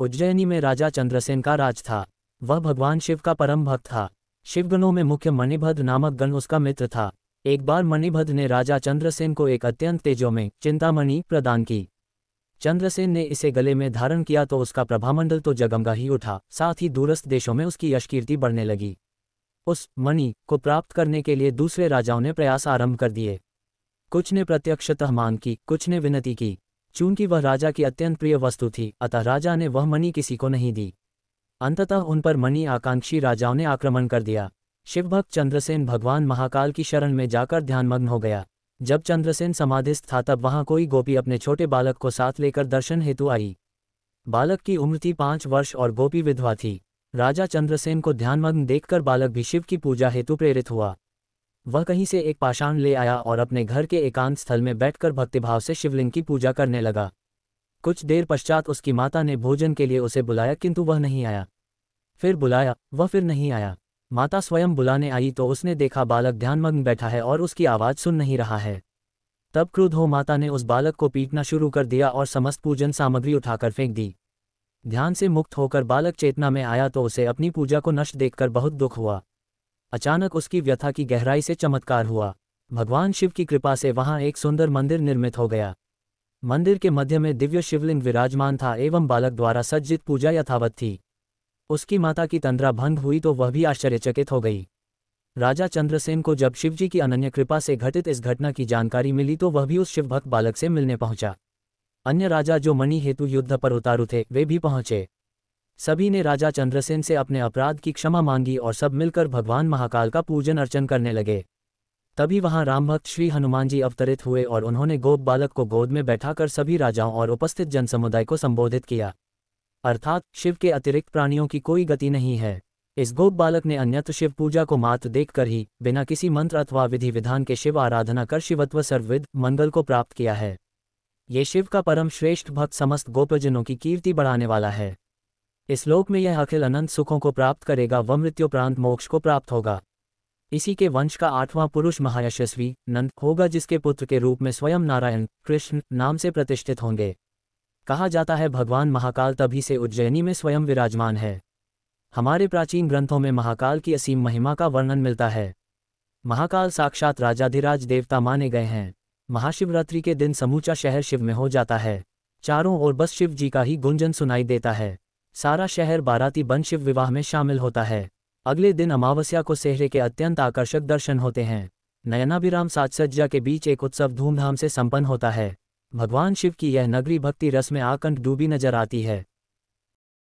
उज्जैनी में राजा चंद्रसेन का राज था। वह भगवान शिव का परम भक्त था। शिवगणों में मुख्य मणिभद्र नामक गण उसका मित्र था। एक बार मणिभद्र ने राजा चंद्रसेन को एक अत्यंत तेजोमय चिंतामणि प्रदान की। चंद्रसेन ने इसे गले में धारण किया तो उसका प्रभामंडल तो जगमगा ही उठा, साथ ही दूरस्थ देशों में उसकी यश कीर्ति बढ़ने लगी। उस मणि को प्राप्त करने के लिए दूसरे राजाओं ने प्रयास आरंभ कर दिए। कुछ ने प्रत्यक्षतः मांग की, कुछ ने विनती की। चूंकि वह राजा की अत्यंत प्रिय वस्तु थी, अतः राजा ने वह मणि किसी को नहीं दी। अंततः उन पर मणि आकांक्षी राजाओं ने आक्रमण कर दिया। शिवभक्त चंद्रसेन भगवान महाकाल की शरण में जाकर ध्यानमग्न हो गया। जब चंद्रसेन समाधिस्थ था तब वहां कोई गोपी अपने छोटे बालक को साथ लेकर दर्शन हेतु आई। बालक की उम्र थी 5 वर्ष और गोपी विधवा थी। राजा चंद्रसेन को ध्यानमग्न देखकर बालक भी शिव की पूजा हेतु प्रेरित हुआ। वह कहीं से एक पाषाण ले आया और अपने घर के एकांत स्थल में बैठकर भक्तिभाव से शिवलिंग की पूजा करने लगा। कुछ देर पश्चात उसकी माता ने भोजन के लिए उसे बुलाया, किंतु वह नहीं आया। फिर बुलाया, वह फिर नहीं आया। माता स्वयं बुलाने आई तो उसने देखा बालक ध्यानमग्न बैठा है और उसकी आवाज़ सुन नहीं रहा है। तब क्रुद्ध हो माता ने उस बालक को पीटना शुरू कर दिया और समस्त पूजन सामग्री उठाकर फेंक दी। ध्यान से मुक्त होकर बालक चेतना में आया तो उसे अपनी पूजा को नष्ट देखकर बहुत दुख हुआ। अचानक उसकी व्यथा की गहराई से चमत्कार हुआ। भगवान शिव की कृपा से वहां एक सुंदर मंदिर निर्मित हो गया। मंदिर के मध्य में दिव्य शिवलिंग विराजमान था एवं बालक द्वारा सज्जित पूजा यथावत थी। उसकी माता की तंद्रा भंग हुई तो वह भी आश्चर्यचकित हो गई। राजा चंद्रसेन को जब शिवजी की अनन्य कृपा से घटित इस घटना की जानकारी मिली तो वह भी उस शिवभक्त बालक से मिलने पहुंचा। अन्य राजा जो मणि हेतु युद्ध पर उतारू थे वे भी पहुंचे। सभी ने राजा चंद्रसेन से अपने अपराध की क्षमा मांगी और सब मिलकर भगवान महाकाल का पूजन अर्चन करने लगे। तभी वहां रामभक्त श्री हनुमान जी अवतरित हुए और उन्होंने गोप बालक को गोद में बैठाकर सभी राजाओं और उपस्थित जनसमुदाय को संबोधित किया। अर्थात शिव के अतिरिक्त प्राणियों की कोई गति नहीं है। इस गोप बालक ने अन्यत्र शिव पूजा को मात्र देखकर ही बिना किसी मंत्र अथवा विधि विधान के शिव आराधना कर शिवत्व सर्वविद मंगल को प्राप्त किया है। ये शिव का परम श्रेष्ठ भक्त समस्त गोपजनों की कीर्ति बढ़ाने वाला है। इस लोक में यह अखिल अनंत सुखों को प्राप्त करेगा व मृत्युपरांत मोक्ष को प्राप्त होगा। इसी के वंश का 8वां पुरुष महायशस्वी नंद होगा, जिसके पुत्र के रूप में स्वयं नारायण कृष्ण नाम से प्रतिष्ठित होंगे। कहा जाता है भगवान महाकाल तभी से उज्जैनी में स्वयं विराजमान है। हमारे प्राचीन ग्रंथों में महाकाल की असीम महिमा का वर्णन मिलता है। महाकाल साक्षात राजाधिराज देवता माने गए हैं। महाशिवरात्रि के दिन समूचा शहर शिव में हो जाता है। चारों ओर बस शिव जी का ही गुंजन सुनाई देता है। सारा शहर बाराती बन शिव विवाह में शामिल होता है। अगले दिन अमावस्या को सेहरे के अत्यंत आकर्षक दर्शन होते हैं। नयनाभिराम साजसज्जा के बीच एक उत्सव धूमधाम से संपन्न होता है। भगवान शिव की यह नगरी भक्ति रस में आकंठ डूबी नजर आती है।